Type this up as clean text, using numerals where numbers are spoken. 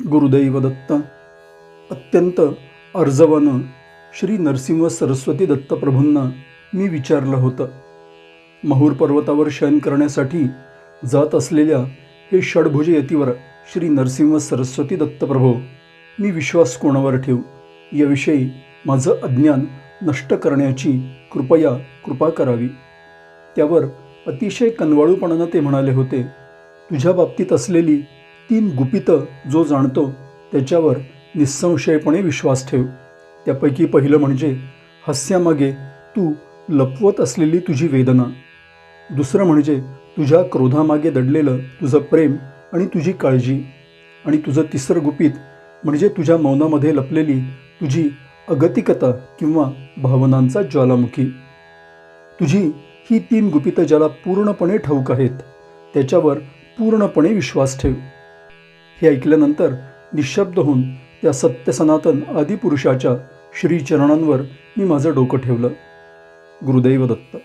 गुरुदैव दत्त. अत्यंत अर्जवान श्री नरसिंह सरस्वती दत्तप्रभूंना मी विचारलं होतं. महूर पर्वतावर शयन करण्यासाठी जात असलेल्या हे षडभुज यतीवर श्री नरसिंह सरस्वती दत्तप्रभो, मी विश्वास कोणावर ठेवू, याविषयी माझं अज्ञान नष्ट करण्याची कृपा करावी. त्यावर अतिशय कनवाळूपणानं ते म्हणाले होते, तुझ्या बाबतीत असलेली 3 गुपितं जो जाणतो त्याच्यावर निस्संशयपणे विश्वास ठेव. त्यापैकी पहिलं म्हणजे हास्यामागे तू लपवत असलेली तुझी वेदना. दुसरं म्हणजे तुझ्या क्रोधामागे दडलेलं तुझं प्रेम आणि तुझी काळजी. आणि तुझं तिसरं गुपित म्हणजे तुझ्या मौनामध्ये लपलेली तुझी अगतिकता किंवा भावनांचा ज्वालामुखी. तुझी ही 3 गुपितं ज्याला पूर्णपणे ठाऊक आहेत त्याच्यावर पूर्णपणे विश्वास ठेव. हे ऐकल्यानंतर निशब्द होऊन त्या सत्यसनातन आदिपुरुषाच्या श्रीचरणांवर मी माझं डोकं ठेवलं. गुरुदैव दत्त.